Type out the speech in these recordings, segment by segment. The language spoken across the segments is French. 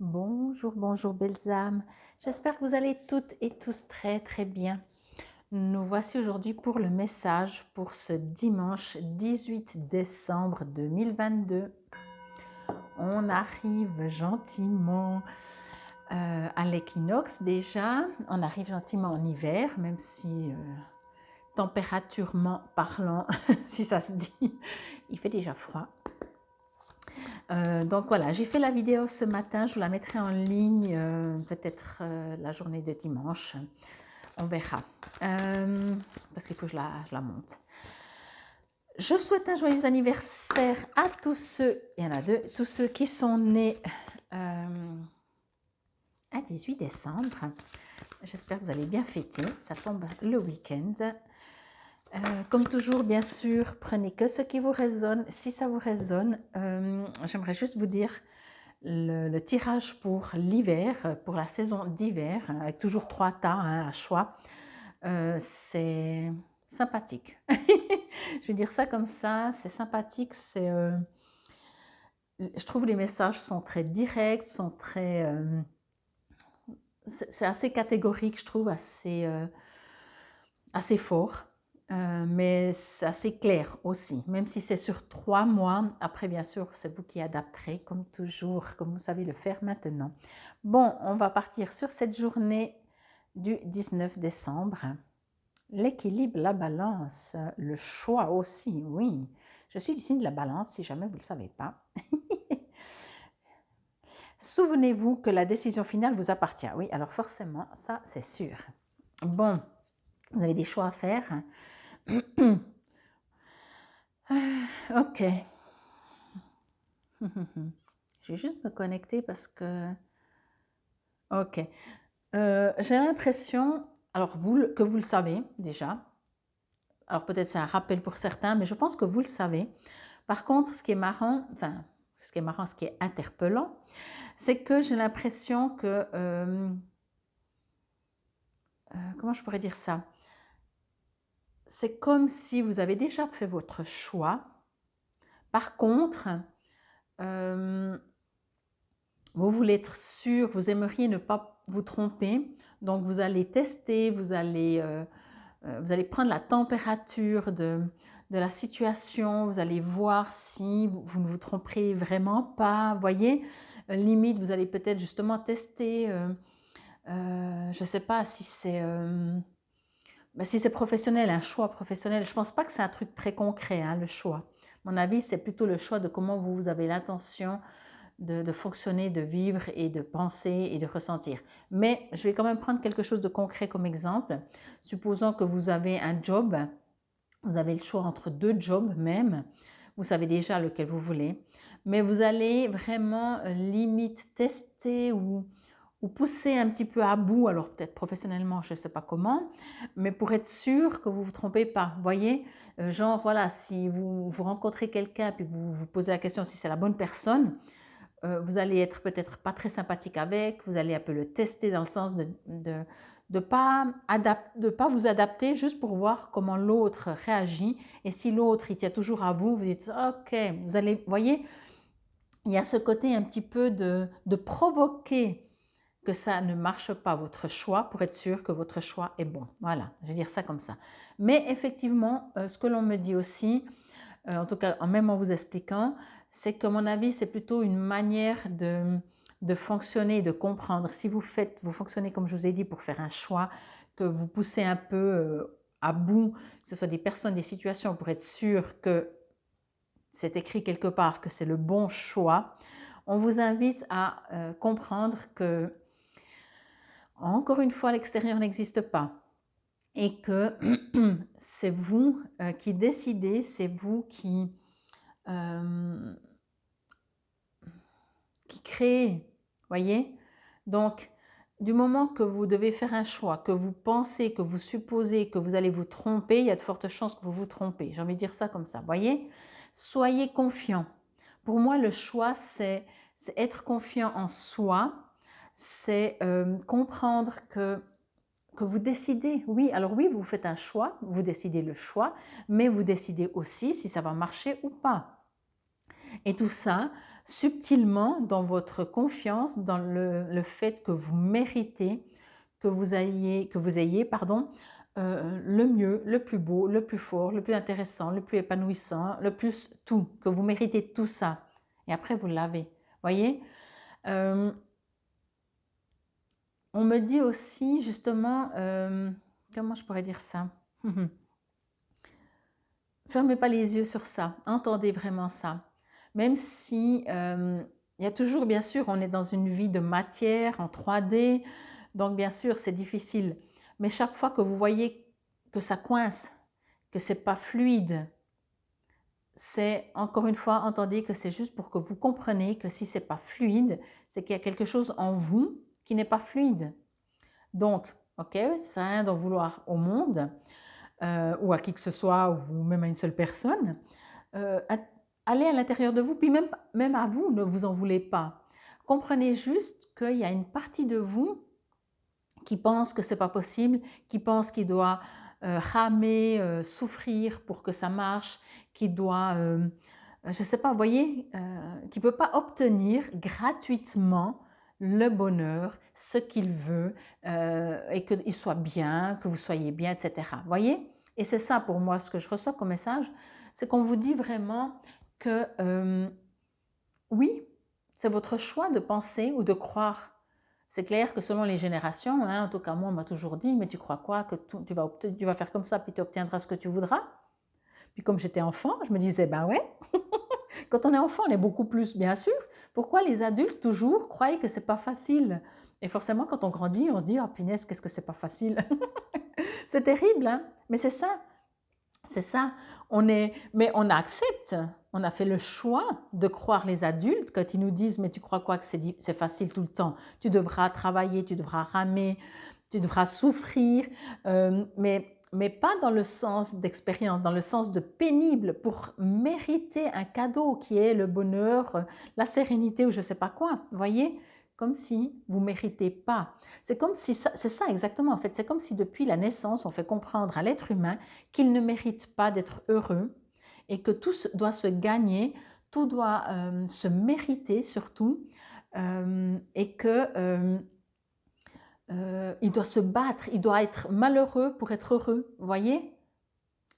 Bonjour, bonjour belles âmes. J'espère que vous allez toutes et tous très très bien. Nous voici aujourd'hui pour le message pour ce dimanche 18 décembre 2022. On arrive gentiment à l'équinoxe déjà. On arrive gentiment en hiver, même si températurement parlant, si ça se dit, il fait déjà froid. Donc voilà, j'ai fait la vidéo ce matin, je vous la mettrai en ligne peut-être la journée de dimanche, on verra, parce qu'il faut que je la monte. Je souhaite un joyeux anniversaire à tous ceux, il y en a deux, tous ceux qui sont nés à 18 décembre. J'espère que vous allez bien fêter, ça tombe le week-end. Comme toujours, bien sûr, prenez que ce qui vous résonne. Si ça vous résonne, j'aimerais juste vous dire le tirage pour l'hiver, pour la saison d'hiver, avec toujours 3 tas à choix. C'est sympathique. Je vais dire ça comme ça, c'est sympathique. Je trouve les messages sont très directs, sont très... c'est assez catégorique, je trouve, assez fort. Mais c'est assez clair aussi, même si c'est sur 3 mois. Après, bien sûr, c'est vous qui adapterez, comme toujours, comme vous savez le faire maintenant. Bon, on va partir sur cette journée du 19 décembre. L'équilibre, la balance, le choix aussi, oui. Je suis du signe de la balance, si jamais vous ne le savez pas. Souvenez-vous que la décision finale vous appartient. Oui, alors forcément, ça, c'est sûr. Bon, vous avez des choix à faire. Ok. Je vais juste me connecter parce que... Ok. J'ai l'impression, alors que vous le savez déjà. Alors peut-être c'est un rappel pour certains, mais je pense que vous le savez. Par contre, ce qui est marrant, ce qui est interpellant, c'est que j'ai l'impression que... comment je pourrais dire ça? C'est comme si vous avez déjà fait votre choix. Par contre, vous voulez être sûr, vous aimeriez ne pas vous tromper. Donc, vous allez tester, vous allez prendre la température de la situation, vous allez voir si vous ne vous tromperez vraiment pas. Vous voyez, limite, vous allez peut-être justement tester, je ne sais pas si c'est professionnel, un choix professionnel. Je ne pense pas que c'est un truc très concret, hein, le choix. À mon avis, c'est plutôt le choix de comment vous avez l'intention de fonctionner, de vivre et de penser et de ressentir. Mais je vais quand même prendre quelque chose de concret comme exemple. Supposons que vous avez un job, vous avez le choix entre 2 jobs même, vous savez déjà lequel vous voulez, mais vous allez vraiment limite tester ou pousser un petit peu à bout, alors peut-être professionnellement, je ne sais pas comment, mais pour être sûr que vous ne vous trompez pas. Vous voyez, genre voilà, si vous rencontrez quelqu'un puis vous vous posez la question si c'est la bonne personne, vous allez être peut-être pas très sympathique avec, vous allez un peu le tester dans le sens de pas vous adapter juste pour voir comment l'autre réagit. Et si l'autre, il tient toujours à vous, vous dites, ok, vous allez, voyez, il y a ce côté un petit peu de provoquer que ça ne marche pas votre choix pour être sûr que votre choix est bon. Voilà, je vais dire ça comme ça. Mais effectivement, ce que l'on me dit aussi, en tout cas même en vous expliquant, c'est que mon avis, c'est plutôt une manière de fonctionner, de comprendre. Si vous fonctionnez comme je vous ai dit pour faire un choix, que vous poussez un peu à bout, que ce soit des personnes, des situations, pour être sûr que c'est écrit quelque part que c'est le bon choix, on vous invite à comprendre que, encore une fois, l'extérieur n'existe pas et que c'est vous qui décidez, c'est vous euh, qui créez, voyez. Donc, du moment que vous devez faire un choix, que vous pensez, que vous supposez que vous allez vous tromper, il y a de fortes chances que vous vous trompez. J'ai envie de dire ça comme ça, voyez. Soyez confiant. Pour moi, le choix, c'est être confiant en soi, c'est comprendre que vous décidez. Oui, alors oui, vous faites un choix, vous décidez le choix, mais vous décidez aussi si ça va marcher ou pas. Et tout ça, subtilement dans votre confiance, dans le fait que vous méritez, que vous ayez pardon, le mieux, le plus beau, le plus fort, le plus intéressant, le plus épanouissant, le plus tout, que vous méritez tout ça. Et après, vous l'avez. Voyez. On me dit aussi, justement, comment je pourrais dire ça? Fermez pas les yeux sur ça, entendez vraiment ça. Même si il y a toujours, bien sûr, on est dans une vie de matière en 3D, donc bien sûr, c'est difficile. Mais chaque fois que vous voyez que ça coince, que c'est pas fluide, c'est encore une fois, entendez que c'est juste pour que vous compreniez que si c'est pas fluide, c'est qu'il y a quelque chose en vous qui n'est pas fluide. Donc, ok, ça sert à rien d'en vouloir au monde ou à qui que ce soit ou même à une seule personne. Allez à l'intérieur de vous, puis même à vous, ne vous en voulez pas. Comprenez juste qu'il y a une partie de vous qui pense que c'est pas possible, qui pense qu'il doit ramer, souffrir pour que ça marche, qui doit, je sais pas, vous voyez, qui peut pas obtenir gratuitement le bonheur, ce qu'il veut, et qu'il soit bien, que vous soyez bien, etc. Vous voyez? Et c'est ça pour moi, ce que je reçois comme message, c'est qu'on vous dit vraiment que oui, c'est votre choix de penser ou de croire. C'est clair que selon les générations, hein, en tout cas moi on m'a toujours dit, mais tu crois quoi, que tu vas faire comme ça, puis tu obtiendras ce que tu voudras. Puis comme j'étais enfant, je me disais, ben ouais, quand on est enfant, on est beaucoup plus, bien sûr. Pourquoi les adultes toujours croient que c'est pas facile? Et forcément, quand on grandit, on se dit, oh punaise, qu'est-ce que c'est pas facile? C'est terrible, hein? Mais c'est ça. C'est ça. Mais on accepte. On a fait le choix de croire les adultes quand ils nous disent, mais tu crois quoi que c'est facile tout le temps? Tu devras travailler, tu devras ramer, tu devras souffrir, mais pas dans le sens d'expérience, dans le sens de pénible pour mériter un cadeau qui est le bonheur, la sérénité ou je ne sais pas quoi. Vous voyez? Comme si vous ne méritez pas. C'est comme si, c'est ça exactement en fait, c'est comme si depuis la naissance, on fait comprendre à l'être humain qu'il ne mérite pas d'être heureux et que tout doit se gagner, tout doit se mériter surtout, et que il doit se battre, il doit être malheureux pour être heureux, vous voyez?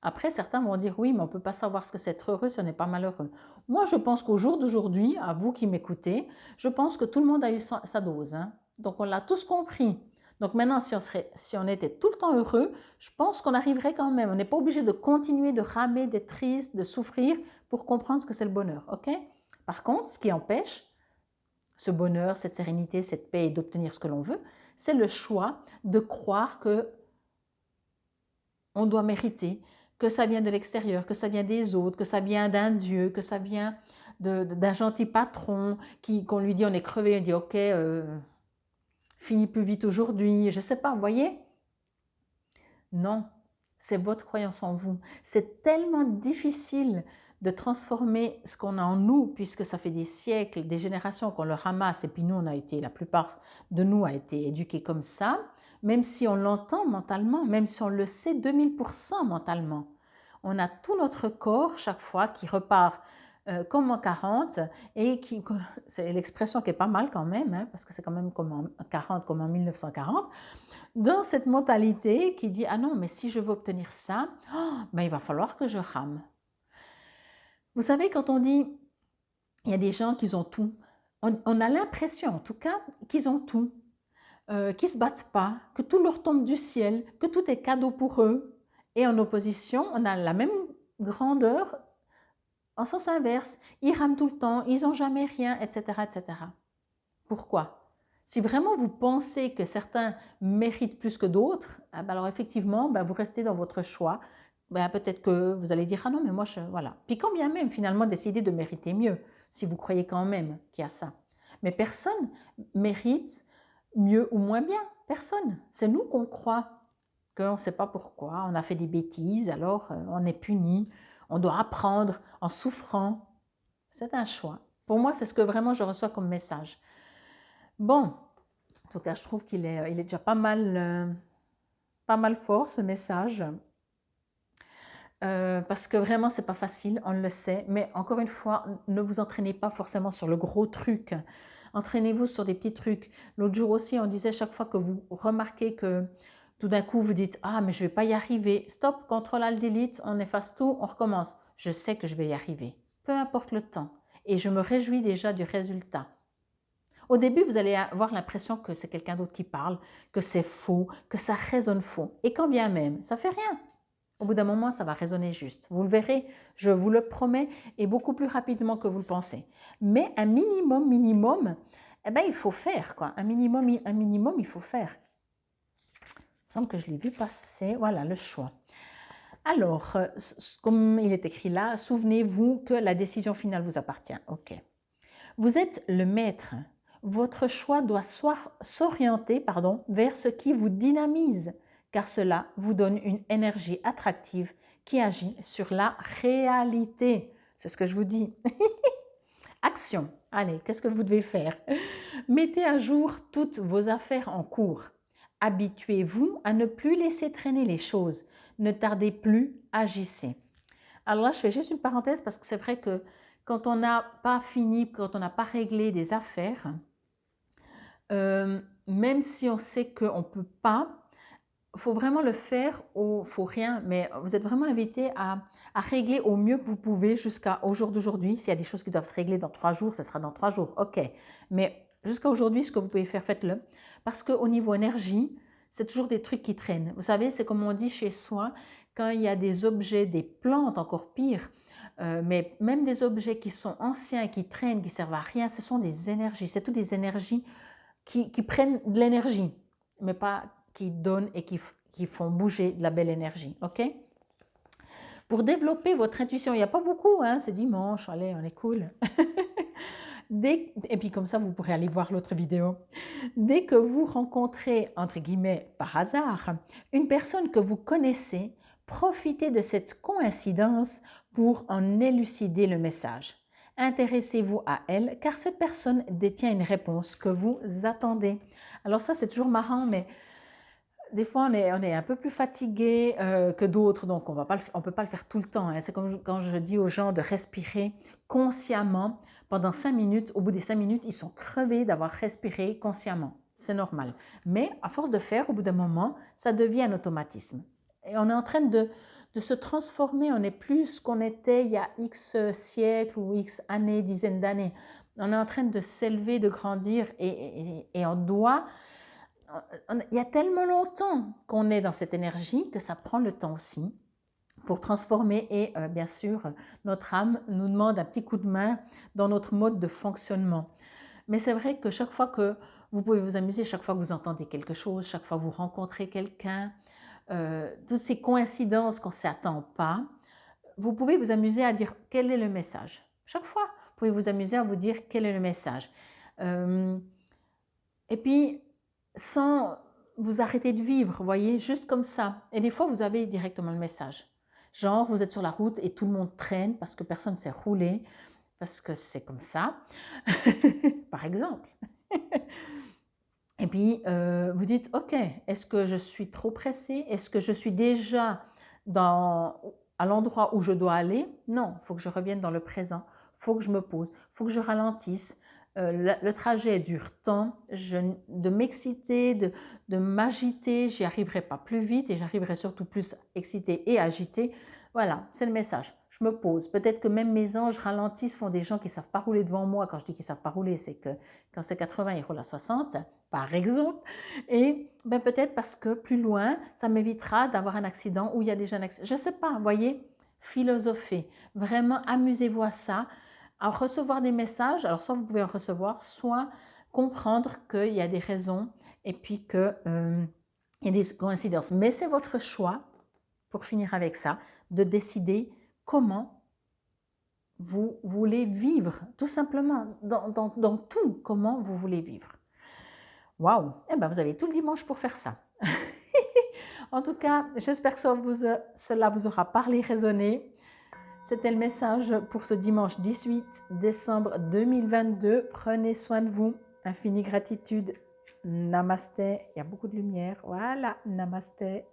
Après, certains vont dire oui, mais on ne peut pas savoir ce que c'est être heureux si on n'est pas malheureux. Moi, je pense qu'au jour d'aujourd'hui, à vous qui m'écoutez, je pense que tout le monde a eu sa dose. Hein. Donc, on l'a tous compris. Donc maintenant, si on était tout le temps heureux, je pense qu'on arriverait quand même. On n'est pas obligé de continuer de ramer, d'être triste, de souffrir pour comprendre ce que c'est le bonheur. Ok? Par contre, ce qui empêche ce bonheur, cette sérénité, cette paix et d'obtenir ce que l'on veut, c'est le choix de croire que on doit mériter, que ça vient de l'extérieur, que ça vient des autres, que ça vient d'un Dieu, que ça vient d'un gentil patron qu'on lui dit on est crevé, on dit ok, finis plus vite aujourd'hui, je ne sais pas, vous voyez? Non, c'est votre croyance en vous. C'est tellement difficile de transformer ce qu'on a en nous, puisque ça fait des siècles, des générations qu'on le ramasse, et puis nous, la plupart de nous a été éduqués comme ça, même si on l'entend mentalement, même si on le sait 2000% mentalement. On a tout notre corps, chaque fois, qui repart comme en 40, et c'est l'expression qui est pas mal quand même, hein, parce que c'est quand même comme en 40, comme en 1940, dans cette mentalité qui dit « Ah non, mais si je veux obtenir ça, ben il va falloir que je rame. » Vous savez, quand on dit il y a des gens qui ont tout, on a l'impression en tout cas qu'ils ont tout, qu'ils ne se battent pas, que tout leur tombe du ciel, que tout est cadeau pour eux. Et en opposition, on a la même grandeur en sens inverse. Ils rament tout le temps, ils n'ont jamais rien, etc., etc. Pourquoi? Si vraiment vous pensez que certains méritent plus que d'autres, alors effectivement, vous restez dans votre choix. Peut-être que vous allez dire « Ah non, mais moi, voilà. » Puis quand bien même, finalement, décider de mériter mieux, si vous croyez quand même qu'il y a ça. Mais personne mérite mieux ou moins bien. Personne. C'est nous qu'on croit qu'on ne sait pas pourquoi. On a fait des bêtises, alors on est puni. On doit apprendre en souffrant. C'est un choix. Pour moi, c'est ce que vraiment je reçois comme message. Bon, en tout cas, je trouve qu'il est déjà pas mal fort ce message. parce que vraiment, c'est pas facile, on le sait. Mais encore une fois, ne vous entraînez pas forcément sur le gros truc. Entraînez-vous sur des petits trucs. L'autre jour aussi, on disait chaque fois que vous remarquez que tout d'un coup, vous dites: «Ah, mais je vais pas y arriver». Stop, CTRL ALT DELETE, on efface tout, on recommence. Je sais que je vais y arriver, peu importe le temps. Et je me réjouis déjà du résultat. Au début, vous allez avoir l'impression que c'est quelqu'un d'autre qui parle, que c'est faux, que ça résonne faux. Et quand bien même, ça fait rien. Au bout d'un moment, ça va résonner juste. Vous le verrez, je vous le promets, et beaucoup plus rapidement que vous le pensez. Mais un minimum, eh ben, il faut faire, quoi. Un minimum, il faut faire. Il me semble que je l'ai vu passer. Voilà, le choix. Alors, comme il est écrit là, souvenez-vous que la décision finale vous appartient. OK. Vous êtes le maître. Votre choix doit s'orienter vers ce qui vous dynamise, car cela vous donne une énergie attractive qui agit sur la réalité. C'est ce que je vous dis. Action. Allez, qu'est-ce que vous devez faire? Mettez à jour toutes vos affaires en cours. Habituez-vous à ne plus laisser traîner les choses. Ne tardez plus, agissez. Alors là, je fais juste une parenthèse parce que c'est vrai que quand on n'a pas fini, quand on n'a pas réglé des affaires, même si on sait qu'on ne peut pas, il faut vraiment le faire, il ne faut rien, mais vous êtes vraiment invité à régler au mieux que vous pouvez jusqu'au jour d'aujourd'hui. S'il y a des choses qui doivent se régler dans 3 jours, ça sera dans 3 jours, ok. Mais jusqu'à aujourd'hui, ce que vous pouvez faire, faites-le. Parce qu'au niveau énergie, c'est toujours des trucs qui traînent. Vous savez, c'est comme on dit chez soi, quand il y a des objets, des plantes, encore pire, mais même des objets qui sont anciens, qui traînent, qui ne servent à rien, ce sont des énergies. C'est toutes des énergies qui prennent de l'énergie, mais pas qui donnent et qui font bouger de la belle énergie. Ok? Pour développer votre intuition, il n'y a pas beaucoup, hein, c'est dimanche, allez, on est cool. Et puis comme ça, vous pourrez aller voir l'autre vidéo. Dès que vous rencontrez, entre guillemets, par hasard, une personne que vous connaissez, profitez de cette coïncidence pour en élucider le message. Intéressez-vous à elle car cette personne détient une réponse que vous attendez. Alors ça, c'est toujours marrant, mais des fois, on est un peu plus fatigué que d'autres, donc on ne peut pas le faire tout le temps. Hein. C'est comme quand je dis aux gens de respirer consciemment pendant 5 minutes. Au bout des 5 minutes, ils sont crevés d'avoir respiré consciemment. C'est normal. Mais à force de faire, au bout d'un moment, ça devient un automatisme. Et on est en train de se transformer. On n'est plus ce qu'on était il y a X siècles ou X années, dizaines d'années. On est en train de s'élever, de grandir et on doit... Il y a tellement longtemps qu'on est dans cette énergie que ça prend le temps aussi pour transformer et bien sûr notre âme nous demande un petit coup de main dans notre mode de fonctionnement. Mais c'est vrai que chaque fois que vous pouvez vous amuser, chaque fois que vous entendez quelque chose, chaque fois que vous rencontrez quelqu'un, toutes ces coïncidences qu'on ne s'attend pas, vous pouvez vous amuser à dire quel est le message. Chaque fois, vous pouvez vous amuser à vous dire quel est le message. Et puis, sans vous arrêter de vivre, vous voyez, juste comme ça. Et des fois, vous avez directement le message. Genre, vous êtes sur la route et tout le monde traîne parce que personne ne s'est roulé, parce que c'est comme ça, par exemple. Et puis, vous dites, OK, est-ce que je suis trop pressée? Est-ce que je suis déjà à l'endroit où je dois aller? Non, il faut que je revienne dans le présent. Il faut que je me pose. Il faut que je ralentisse. Le trajet dure tant. De m'exciter, de m'agiter, j'y arriverai pas plus vite et j'arriverai surtout plus excitée et agitée. Voilà, c'est le message. Je me pose. Peut-être que même mes anges ralentissent, font des gens qui ne savent pas rouler devant moi. Quand je dis qu'ils ne savent pas rouler, c'est que quand c'est 80, ils roulent à 60, par exemple. Et ben peut-être parce que plus loin, ça m'évitera d'avoir un accident où il y a déjà un accident. Je ne sais pas, vous voyez, philosopher. Vraiment, amusez-vous à ça, à recevoir des messages. Alors, soit vous pouvez en recevoir, soit comprendre qu'il y a des raisons et puis qu'il y a des coïncidences. Mais c'est votre choix, pour finir avec ça, de décider comment vous voulez vivre, tout simplement, dans tout, comment vous voulez vivre. Waouh! Eh ben, vous avez tout le dimanche pour faire ça. En tout cas, j'espère que cela vous aura parlé, résonné. C'était le message pour ce dimanche 18 décembre 2022. Prenez soin de vous. Infinie gratitude. Namasté. Il y a beaucoup de lumière. Voilà, namasté.